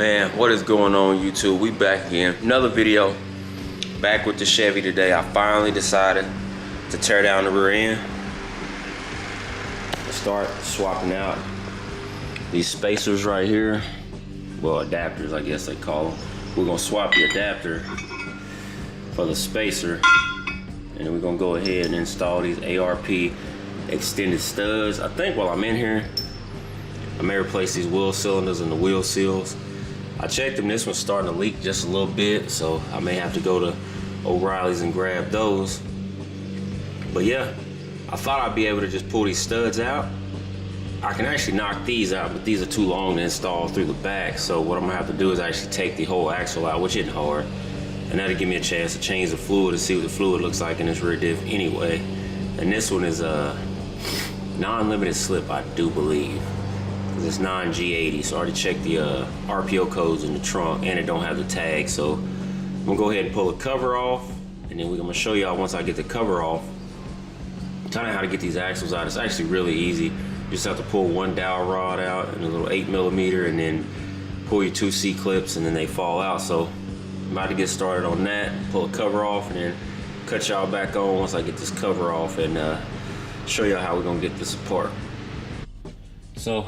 Man, what is going on, YouTube? We back again. Another video. Back with the Chevy today. I finally decided to tear down the rear end. Start swapping out these spacers right here. Well, adapters, I guess they call them. We're gonna swap the adapter for the spacer, and then we're gonna go ahead and install these ARP extended studs. I think while I'm in here, I may replace these wheel cylinders and the wheel seals. I checked them, this one's starting to leak just a little bit, so I may have to go to O'Reilly's and grab those. But yeah, I thought I'd be able to just pull these studs out. I can actually knock these out, but these are too long to install through the back. So what I'm gonna have to do is actually take the whole axle out, which isn't hard. And that'll give me a chance to change the fluid and see what the fluid looks like in this rear diff anyway. And this one is a non-limited slip, I do believe. It's non-G80, so I already checked the RPO codes in the trunk, and it don't have the tag. So I'm gonna go ahead and pull the cover off, and then we're gonna show y'all once I get the cover off, kind of how to get these axles out. It's actually really easy. You just have to pull one dowel rod out and a little 8mm, and then pull your 2 C-clips, and then they fall out. So I'm about to get started on that, pull the cover off, and then cut y'all back on once I get this cover off and show y'all how we're gonna get this apart. So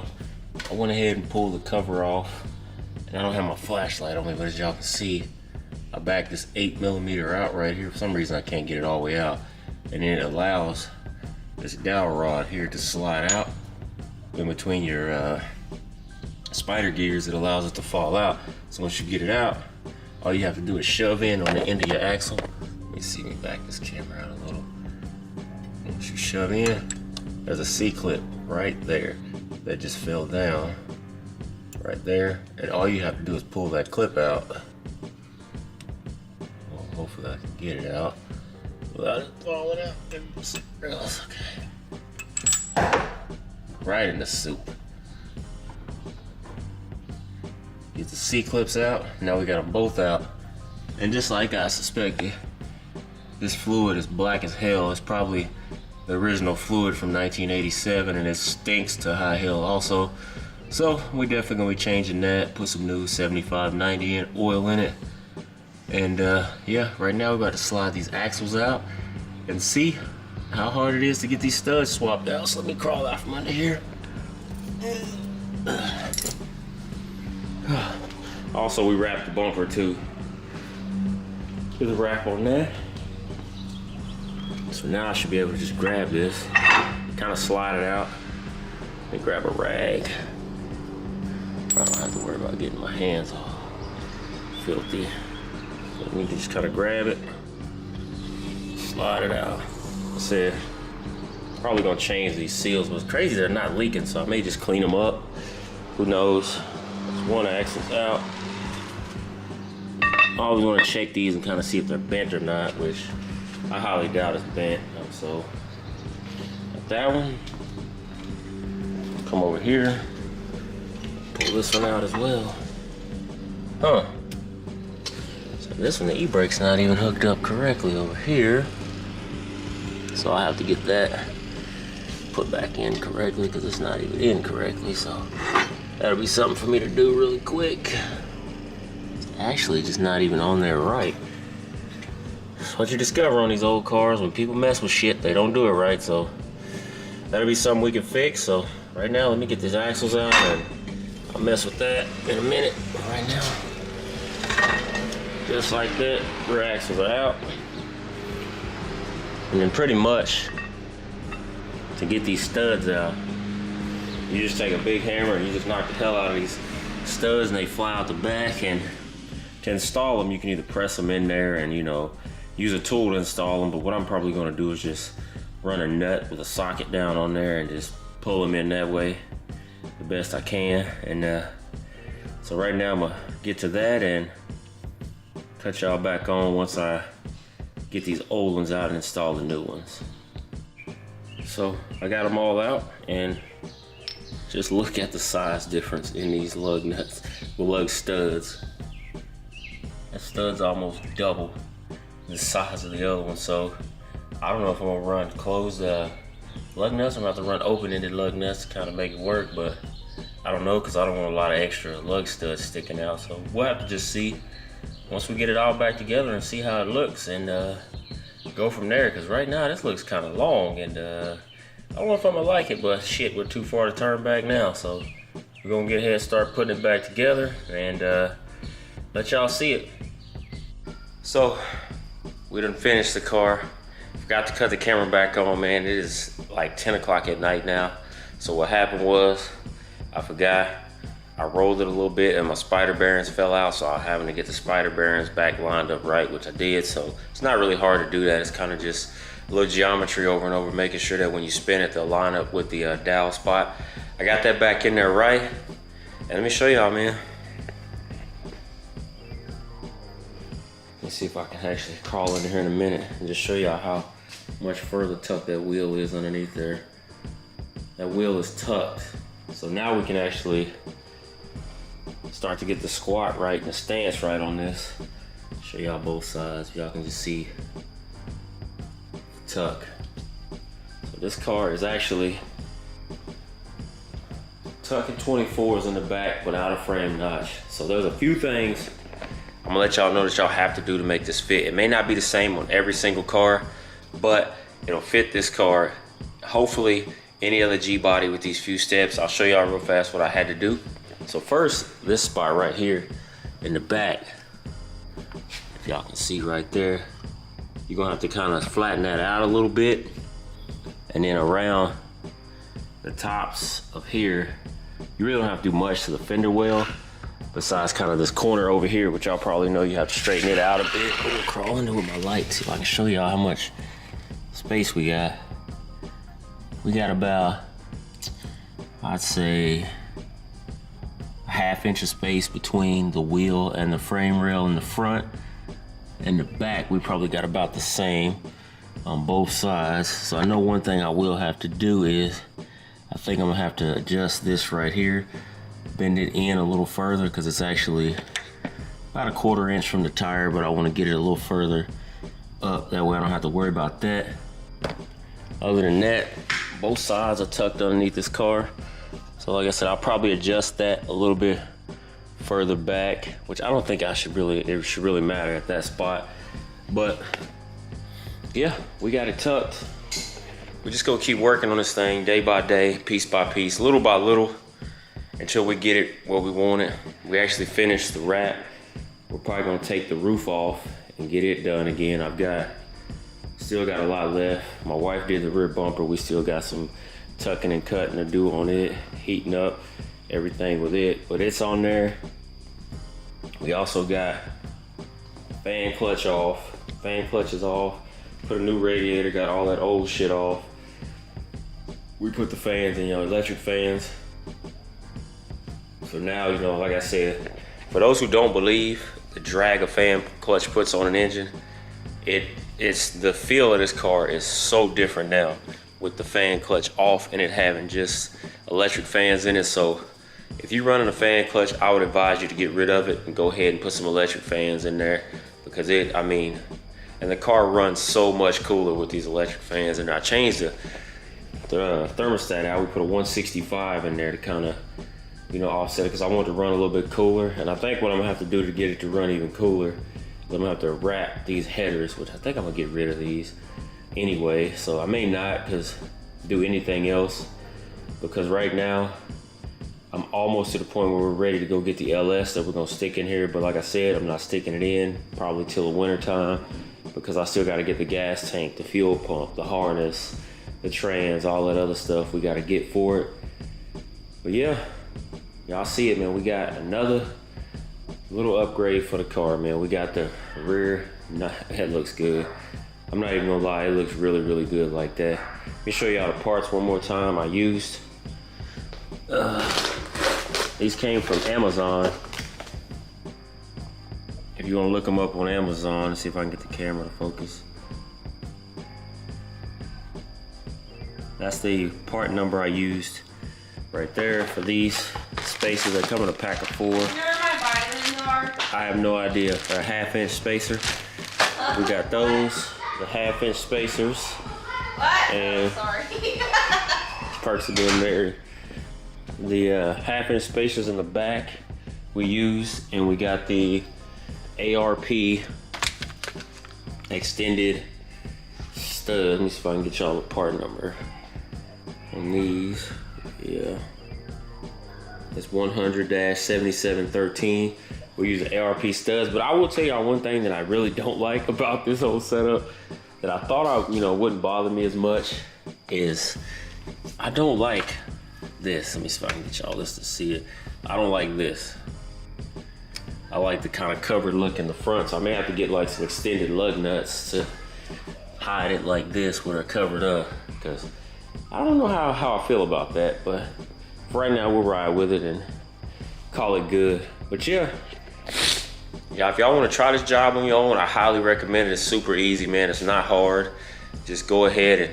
I went ahead and pulled the cover off, and I don't have my flashlight on me, but as y'all can see, I backed this 8mm out right here. For some reason I can't get it all the way out, and then it allows this dowel rod here to slide out in between your spider gears. It allows it to fall out. So once you get it out, all you have to do is shove in on the end of your axle. Let me see, me back this camera out a little. Once you shove in, there's a C-clip right there that just fell down right there, and all you have to do is pull that clip out. Well, hopefully I can get it out without it falling out. Okay. Right in the soup. Get the C-clips out. Now we got them both out, and just like I suspected, this fluid is black as hell. It's probably the original fluid from 1987, and it stinks to high hell also. So we definitely gonna be changing that, put some new 75/90 in oil in it. And yeah, right now we're about to slide these axles out and see how hard it is to get these studs swapped out. So let me crawl out from under here. Also, we wrapped the bumper too. There's a wrap on that. So now I should be able to just grab this, kind of slide it out, and grab a rag. I don't have to worry about getting my hands all filthy. So we can just kind of grab it, slide it out. I said, probably gonna change these seals, but it's crazy they're not leaking, so I may just clean them up. Who knows? There's one axle's out. I always want to check these and kind of see if they're bent or not, which I highly doubt it's bent. So that one, come over here, pull this one out as well. Huh. So this one, the e-brake's not even hooked up correctly over here. So I have to get that put back in correctly because it's not even in correctly. So that'll be something for me to do really quick. It's actually just not even on there right. That's what you discover on these old cars. When people mess with shit, they don't do it right. So that'll be something we can fix. So right now, let me get these axles out, and I'll mess with that in a minute. Right now, just like that, rear axles are out. And then pretty much, to get these studs out, you just take a big hammer and you just knock the hell out of these studs, and they fly out the back. And to install them, you can either press them in there and, you know, use a tool to install them. But what I'm probably gonna do is just run a nut with a socket down on there and just pull them in that way the best I can. And so right now I'm gonna get to that and cut y'all back on once I get these old ones out and install the new ones. So I got them all out, and just look at the size difference in these lug nuts, the lug studs. That stud's almost double the size of the other one. So I don't know if I'm gonna run closed lug nuts. I'm gonna have to run open-ended lug nuts to kind of make it work, but I don't know, because I don't want a lot of extra lug studs sticking out. So we'll have to just see once we get it all back together and see how it looks, and go from there. Because right now this looks kind of long, and I don't know if I'm gonna like it, but shit, we're too far to turn back now. So we're gonna get ahead and start putting it back together and let y'all see it. So we done finished the car. Forgot to cut the camera back on, man. It is like 10 o'clock at night now. So what happened was, I forgot, I rolled it a little bit and my spider bearings fell out, so I was having to get the spider bearings back lined up right, which I did. So it's not really hard to do that. It's kind of just a little geometry over and over, making sure that when you spin it, they'll line up with the dowel spot. I got that back in there right. And let me show y'all, man. Let me see if I can actually crawl in here in a minute and just show y'all how much further tucked that wheel is underneath there. That wheel is tucked. So now we can actually start to get the squat right and the stance right on this. Show y'all both sides. Y'all can just see the tuck. So this car is actually tucking 24s in the back without a frame notch. So there's a few things I'm gonna let y'all know that y'all have to do to make this fit. It may not be the same on every single car, but it'll fit this car. Hopefully any other G-body with these few steps. I'll show y'all real fast what I had to do. So first, this spot right here in the back, if y'all can see right there, you're gonna have to kind of flatten that out a little bit, and then around the tops of here, you really don't have to do much to the fender well, besides kind of this corner over here, which y'all probably know you have to straighten it out a bit. I'm gonna crawl into with my light, see if I can show y'all how much space we got. We got about, I'd say, a ½ inch of space between the wheel and the frame rail in the front. And the back, we probably got about the same on both sides. So I know one thing I will have to do is, I think I'm gonna have to adjust this right here, bend it in a little further, because it's actually about a ½ inch from the tire, but I want to get it a little further up. That way I don't have to worry about that. Other than that, both sides are tucked underneath this car. So like I said, I'll probably adjust that a little bit further back, which I don't think it should really matter at that spot. But yeah, we got it tucked. We're just gonna keep working on this thing day by day, piece by piece, little by little, until we get it where we want it. We actually finished the wrap. We're probably gonna take the roof off and get it done again. Still got a lot left. My wife did the rear bumper. We still got some tucking and cutting to do on it, heating up everything with it, but it's on there. We also got fan clutch off. Fan clutch is off. Put a new radiator, got all that old shit off. We put the fans in, electric fans. So now, like I said, for those who don't believe the drag a fan clutch puts on an engine, it's the feel of this car is so different now with the fan clutch off and it having just electric fans in it. So if you're running a fan clutch, I would advise you to get rid of it and go ahead and put some electric fans in there, because and the car runs so much cooler with these electric fans. And I changed the thermostat out. We put a 165 in there to kind of, offset it, because I want it to run a little bit cooler. And I think what I'm gonna have to do to get it to run even cooler is I'm gonna have to wrap these headers, which I think I'm gonna get rid of these anyway. So I may not do anything else, because right now I'm almost to the point where we're ready to go get the LS that we're gonna stick in here. But like I said, I'm not sticking it in probably till the winter time, because I still gotta get the gas tank, the fuel pump, the harness, the trans, all that other stuff we gotta get for it. But yeah, y'all see it, man. We got another little upgrade for the car, man. We got the rear, that looks good. I'm not even gonna lie, it looks really, really good like that. Let me show y'all the parts one more time I used. These came from Amazon. If you wanna look them up on Amazon and see if I can get the camera to focus. That's the part number I used right there for these spacers. They come in a pack of 4. You know where my vitamins are? I have no idea. They're a ½ inch spacer. We got those, the ½ inch spacers. What? And sorry. perks of being married. the half-inch spacers in the back we use, and we got the ARP extended stud. Let me see if I can get y'all a part number on these. Yeah, it's 100-7713. We use ARP studs, but I will tell y'all one thing that I really don't like about this whole setup that I thought wouldn't bother me as much is I don't like this. Let me see if I can get y'all this to see it. I don't like this. I like the kind of covered look in the front, so I may have to get like some extended lug nuts to hide it like this when they're covered up, because I don't know how I feel about that, but for right now we'll ride with it and call it good. But yeah, if y'all want to try this job on your own, I highly recommend it. It's super easy, man. It's not hard. Just go ahead and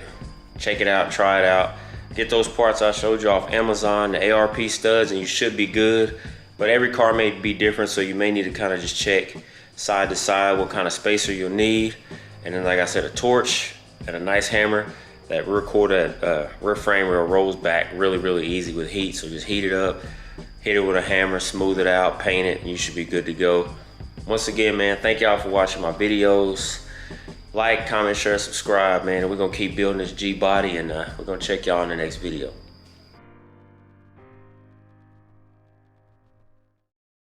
check it out, try it out. Get those parts I showed you off Amazon, the ARP studs, and you should be good. But every car may be different, so you may need to kind of just check side to side what kind of spacer you'll need. And then, like I said, a torch and a nice hammer. That rear quarter, rear frame rail rolls back really easy with heat. So just heat it up, hit it with a hammer, smooth it out, paint it, and you should be good to go. Once again, man, thank y'all for watching my videos. Like, comment, share, subscribe, man. And we're gonna keep building this G body, and we're gonna check y'all in the next video.